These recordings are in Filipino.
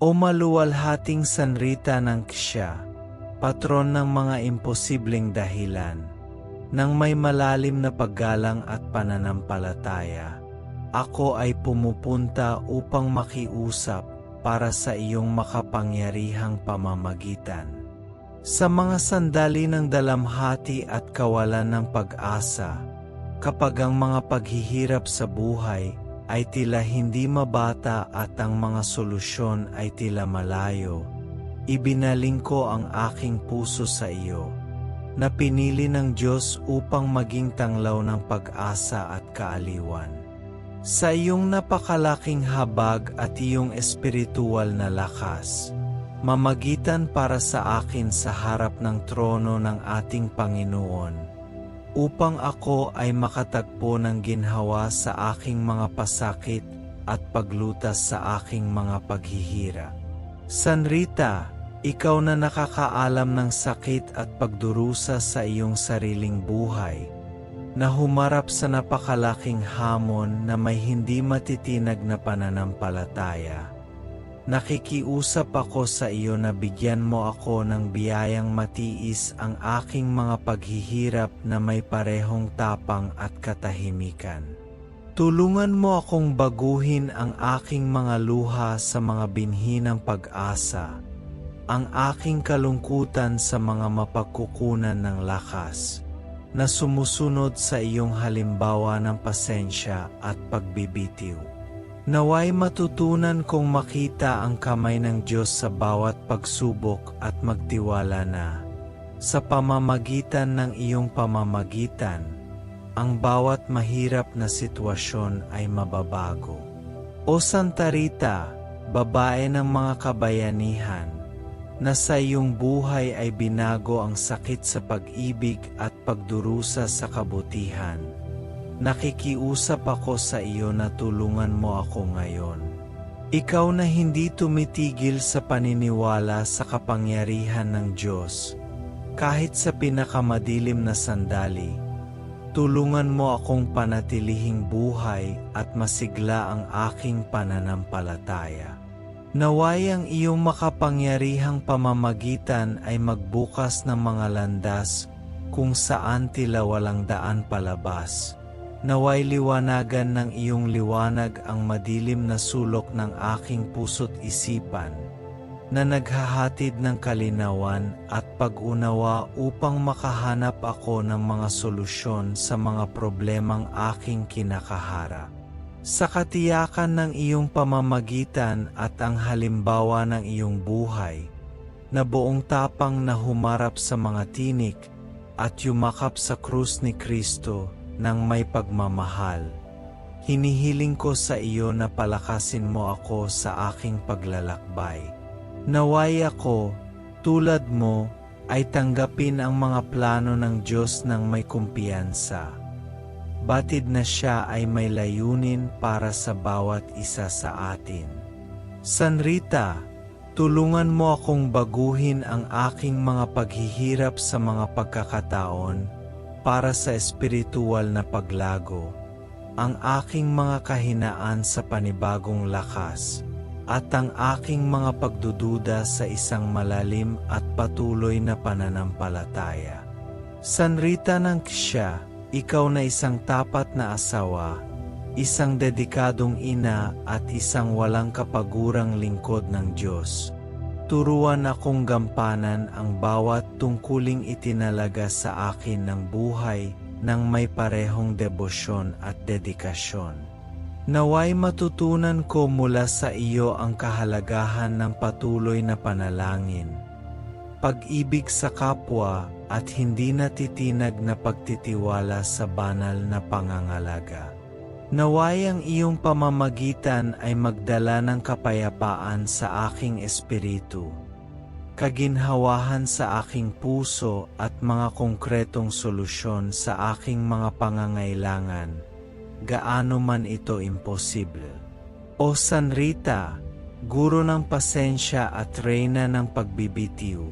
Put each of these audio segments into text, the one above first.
O maluwalhating sanrita ng Ksya, patron ng mga imposibleng dahilan, ng may malalim na paggalang at pananampalataya, ako ay pumupunta upang makiusap para sa iyong makapangyarihang pamamagitan. Sa mga sandali ng dalamhati at kawalan ng pag-asa, kapag ang mga paghihirap sa buhay ay tila hindi mabata at ang mga solusyon ay tila malayo, ibinaling ko ang aking puso sa iyo, na pinili ng Diyos upang maging tanglaw ng pag-asa at kaaliwan. Sa iyong napakalaking habag at iyong espiritual na lakas, mamagitan para sa akin sa harap ng trono ng ating Panginoon, upang ako ay makatagpo ng ginhawa sa aking mga pasakit at paglutas sa aking mga paghihirap. Sanrita, ikaw na nakakaalam ng sakit at pagdurusa sa iyong sariling buhay, na humarap sa napakalaking hamon na may hindi matitinag na pananampalataya. Nakikiusap ako sa iyo na bigyan mo ako ng biyayang matiis ang aking mga paghihirap na may parehong tapang at katahimikan. Tulungan mo akong baguhin ang aking mga luha sa mga binhi ng pag-asa, ang aking kalungkutan sa mga mapagkukunan ng lakas, na sumusunod sa iyong halimbawa ng pasensya at pagbibitiw. Naway matutunan kong makita ang kamay ng Diyos sa bawat pagsubok at magtiwala na, sa pamamagitan ng iyong pamamagitan, ang bawat mahirap na sitwasyon ay mababago. O Santa Rita, babae ng mga kabayanihan, na sa iyong buhay ay binago ang sakit sa pag-ibig at pagdurusa sa kabutihan, nakikiusap ako sa iyo na tulungan mo ako ngayon. Ikaw na hindi tumitigil sa paniniwala sa kapangyarihan ng Diyos, kahit sa pinakamadilim na sandali, tulungan mo akong panatilihing buhay at masigla ang aking pananampalataya. Naway ang iyong makapangyarihang pamamagitan ay magbukas ng mga landas kung saan tila walang daan palabas. Naway liwanagan ng iyong liwanag ang madilim na sulok ng aking puso't isipan, na naghahatid ng kalinawan at pag-unawa upang makahanap ako ng mga solusyon sa mga problemang aking kinakaharap. Sa katiyakan ng iyong pamamagitan at ang halimbawa ng iyong buhay, na buong tapang na humarap sa mga tinik at yumakap sa krus ni Kristo, nang may pagmamahal, hinihiling ko sa iyo na palakasin mo ako sa aking paglalakbay. Naway ako, tulad mo, ay tanggapin ang mga plano ng Diyos ng may kumpiyansa. Batid na siya ay may layunin para sa bawat isa sa atin. Sanrita, tulungan mo akong baguhin ang aking mga paghihirap sa mga pagkakataon, para sa espiritual na paglago, ang aking mga kahinaan sa panibagong lakas, at ang aking mga pagdududa sa isang malalim at patuloy na pananampalataya. Sanrita ng Ksya, ikaw na isang tapat na asawa, isang dedikadong ina at isang walang kapagurang lingkod ng Diyos. Turuan akong gampanan ang bawat tungkuling itinalaga sa akin ng buhay ng may parehong debosyon at dedikasyon. Naway matutunan ko mula sa iyo ang kahalagahan ng patuloy na panalangin, pag-ibig sa kapwa at hindi natitinag na pagtitiwala sa banal na pangangalaga. Naway ang iyong pamamagitan ay magdala ng kapayapaan sa aking espiritu, kaginhawahan sa aking puso at mga konkretong solusyon sa aking mga pangangailangan, gaano man ito imposible. O Sanrita, guro ng pasensya at reyna ng pagbibitiw,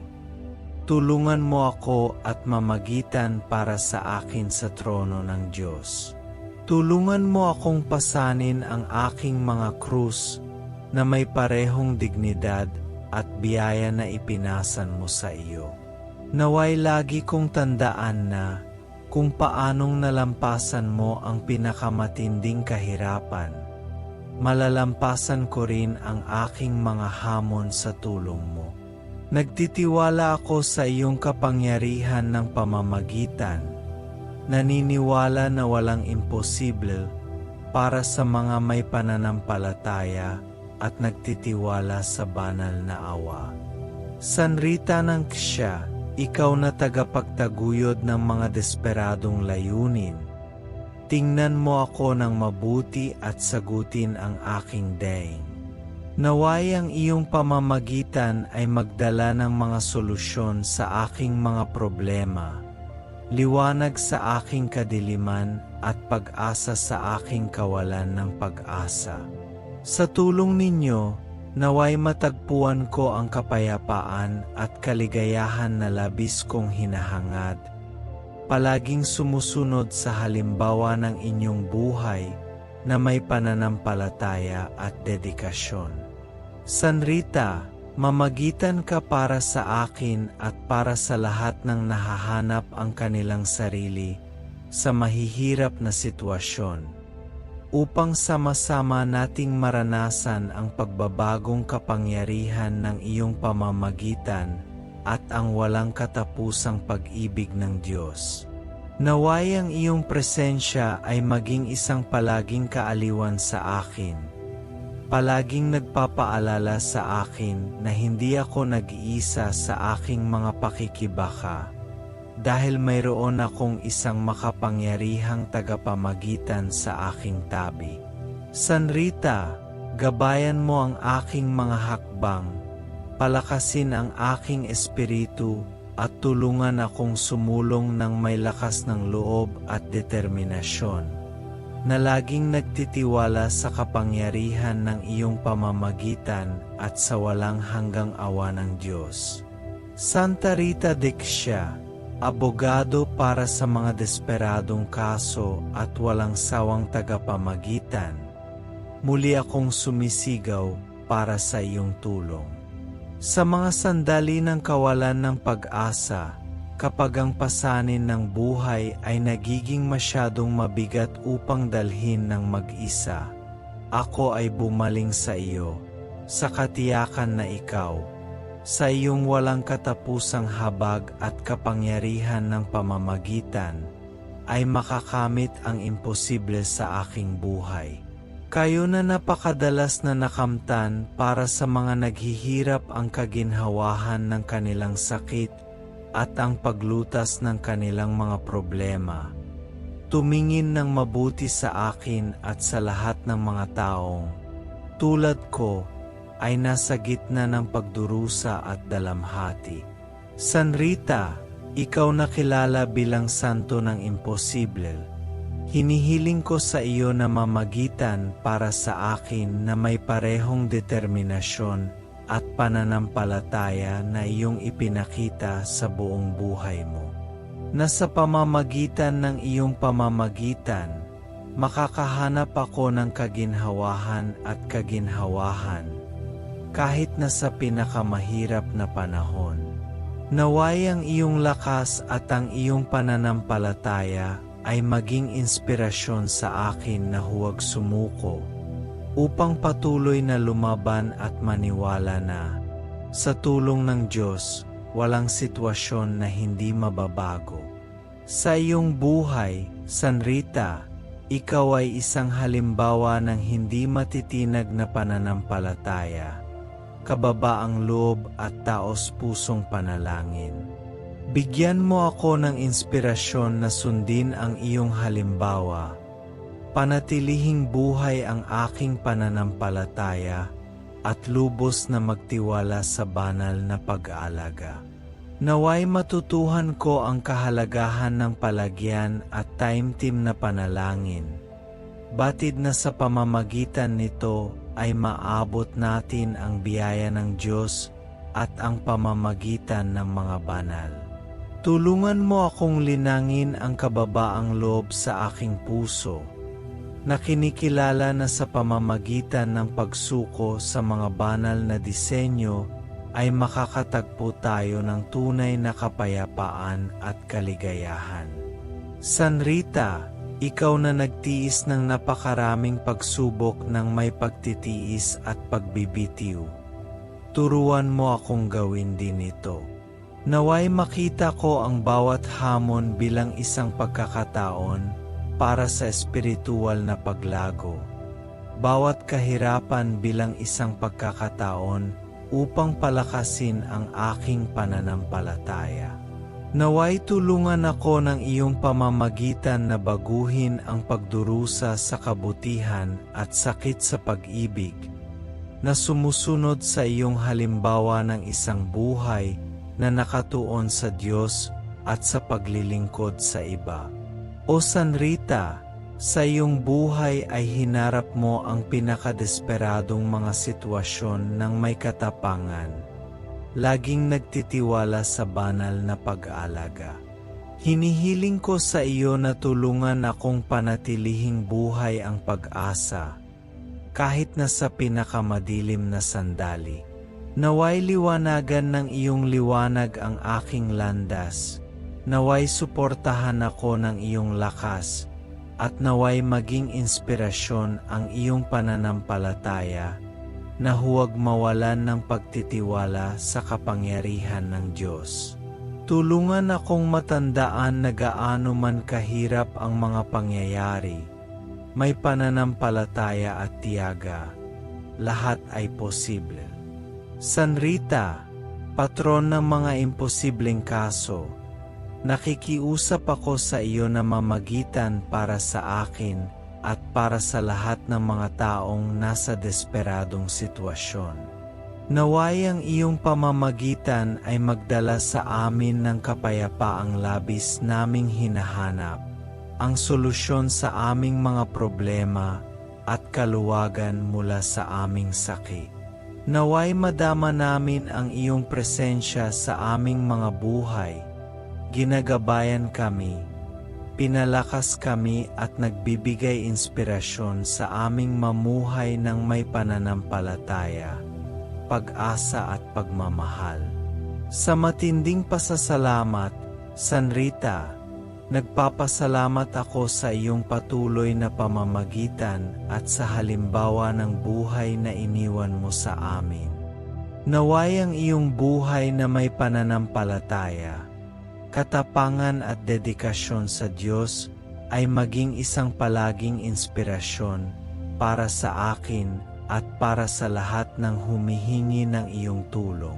tulungan mo ako at mamagitan para sa akin sa trono ng Diyos. Tulungan mo akong pasanin ang aking mga krus, na may parehong dignidad at biyaya na ipinasan mo sa iyo. Naway lagi kong tandaan na kung paanong nalampasan mo ang pinakamatinding kahirapan, malalampasan ko rin ang aking mga hamon sa tulong mo. Nagtitiwala ako sa iyong kapangyarihan ng pamamagitan. Naniniwala na walang imposible para sa mga may pananampalataya at nagtitiwala sa banal na awa. Sanrita ng Ksya, ikaw na tagapagtaguyod ng mga desperadong layunin. Tingnan mo ako ng mabuti at sagutin ang aking daing. Naway ang iyong pamamagitan ay magdala ng mga solusyon sa aking mga problema, liwanag sa aking kadiliman at pag-asa sa aking kawalan ng pag-asa. Sa tulong ninyo, naway matagpuan ko ang kapayapaan at kaligayahan na labis kong hinahangad. Palaging sumusunod sa halimbawa ng inyong buhay na may pananampalataya at dedikasyon. Sanrita, mamagitan ka para sa akin at para sa lahat ng nahahanap ang kanilang sarili sa mahihirap na sitwasyon, upang sama-sama nating maranasan ang pagbabagong kapangyarihan ng iyong pamamagitan at ang walang katapusang pag-ibig ng Diyos. Naway ang iyong presensya ay maging isang palaging kaaliwan sa akin. Palaging nagpapaalala sa akin na hindi ako nag-iisa sa aking mga pakikibaka, dahil mayroon akong isang makapangyarihang tagapamagitan sa aking tabi. Sanrita, gabayan mo ang aking mga hakbang, palakasin ang aking espiritu, at tulungan akong sumulong ng may lakas ng loob at determinasyon, na laging nagtitiwala sa kapangyarihan ng iyong pamamagitan at sa walang hanggang awa ng Diyos. Santa Rita de Ksya, abogado para sa mga desperadong kaso at walang sawang tagapamagitan, muli akong sumisigaw para sa iyong tulong. Sa mga sandali ng kawalan ng pag-asa, kapag ang pasanin ng buhay ay nagiging masyadong mabigat upang dalhin ng mag-isa, ako ay bumaling sa iyo, sa katiyakan na ikaw, sa iyong walang katapusang habag at kapangyarihan ng pamamagitan, ay makakamit ang imposible sa aking buhay. Kayo na napakadalas na nakamtan para sa mga naghihirap ang kaginhawahan ng kanilang sakit at ang paglutas ng kanilang mga problema. Tumingin ng mabuti sa akin at sa lahat ng mga taong, tulad ko, ay nasa gitna ng pagdurusa at dalamhati. Sanrita, ikaw na kilala bilang santo ng imposible. Hinihiling ko sa iyo na mamagitan para sa akin na may parehong determinasyon at pananampalataya na iyong ipinakita sa buong buhay mo. Na sa pamamagitan ng iyong pamamagitan, makakahanap ako ng kaginhawahan at kaginhawahan, kahit na sa pinakamahirap na panahon. Naway ang iyong lakas at ang iyong pananampalataya ay maging inspirasyon sa akin na huwag sumuko, upang patuloy na lumaban at maniwala na, sa tulong ng Diyos, walang sitwasyon na hindi mababago. Sa iyong buhay, Sanrita, ikaw ay isang halimbawa ng hindi matitinag na pananampalataya, kababaang loob at taos-pusong panalangin. Bigyan mo ako ng inspirasyon na sundin ang iyong halimbawa. Panatilihing buhay ang aking pananampalataya at lubos na magtiwala sa banal na pag-aalaga. Naway matutuhan ko ang kahalagahan ng palagyan at taimtim na panalangin. Batid na sa pamamagitan nito ay maabot natin ang biyaya ng Diyos at ang pamamagitan ng mga banal. Tulungan mo akong linangin ang kababaang loob sa aking puso, na kinikilala na sa pamamagitan ng pagsuko sa mga banal na disenyo ay makakatagpo tayo ng tunay na kapayapaan at kaligayahan. San Rita, ikaw na nagtiis ng napakaraming pagsubok ng may pagtitiis at pagbibitiw, turuan mo akong gawin din ito. Naway makita ko ang bawat hamon bilang isang pagkakataon para sa espiritual na paglago, bawat kahirapan bilang isang pagkakataon upang palakasin ang aking pananampalataya. Naway tulungan ako ng iyong pamamagitan na baguhin ang pagdurusa sa kabutihan at sakit sa pag-ibig, na sumusunod sa iyong halimbawa ng isang buhay na nakatuon sa Diyos at sa paglilingkod sa iba. O San Rita, sa iyong buhay ay hinarap mo ang pinakadesperadong mga sitwasyon ng may katapangan, laging nagtitiwala sa banal na pag-aalaga. Hinihiling ko sa iyo na tulungan akong panatilihing buhay ang pag-asa, kahit na sa pinakamadilim na sandali. Naway liwanagan ng iyong liwanag ang aking landas, naway suportahan ako ng iyong lakas, at naway maging inspirasyon ang iyong pananampalataya, na huwag mawalan ng pagtitiwala sa kapangyarihan ng Diyos. Tulungan akong matandaan na gaano man kahirap ang mga pangyayari, may pananampalataya at tiyaga, lahat ay posible. San Rita, patron ng mga imposibleng kaso, nakikiusap ako sa iyo na mamagitan para sa akin at para sa lahat ng mga taong nasa desperadong sitwasyon. Naway ang iyong pamamagitan ay magdala sa amin ng kapayapaang labis naming hinahanap, ang solusyon sa aming mga problema at kaluwagan mula sa aming sakit. Naway madama namin ang iyong presensya sa aming mga buhay, ginagabayan kami, pinalakas kami at nagbibigay inspirasyon sa aming mamuhay ng may pananampalataya, pag-asa at pagmamahal. Sa matinding pasasalamat, San Rita, nagpapasalamat ako sa iyong patuloy na pamamagitan at sa halimbawa ng buhay na iniwan mo sa amin. Naway ang iyong buhay na may pananampalataya, katapangan at dedikasyon sa Diyos ay maging isang palaging inspirasyon para sa akin at para sa lahat ng humihingi ng iyong tulong.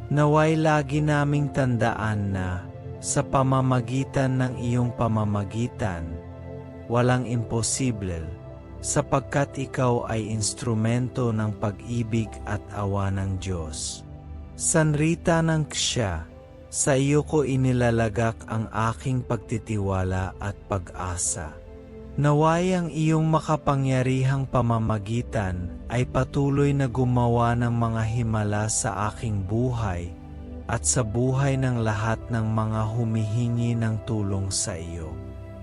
Naway lagi naming tandaan na sa pamamagitan ng iyong pamamagitan, walang imposible, sapagkat ikaw ay instrumento ng pag-ibig at awa ng Diyos. San Rita ng Xia, sa iyo ko inilalagak ang aking pagtitiwala at pag-asa. Naway ang iyong makapangyarihang pamamagitan ay patuloy na gumawa ng mga himala sa aking buhay, at sa buhay ng lahat ng mga humihingi ng tulong sa iyo.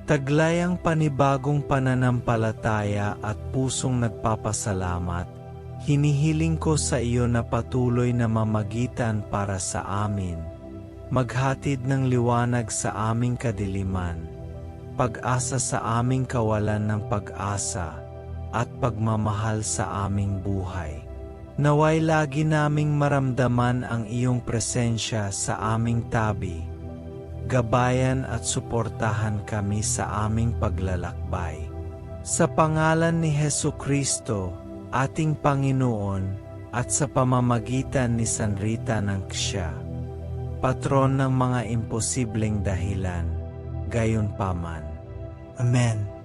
Taglay ang panibagong pananampalataya at pusong nagpapasalamat, hinihiling ko sa iyo na patuloy na mamagitan para sa amin, maghatid ng liwanag sa aming kadiliman, pag-asa sa aming kawalan ng pag-asa, at pagmamahal sa aming buhay. Naway lagi naming maramdaman ang iyong presensya sa aming tabi, gabayan at suportahan kami sa aming paglalakbay. Sa pangalan ni Hesukristo, ating Panginoon, at sa pamamagitan ni San Rita ng Xia, patron ng mga imposibleng dahilan, gayunpaman. Amen.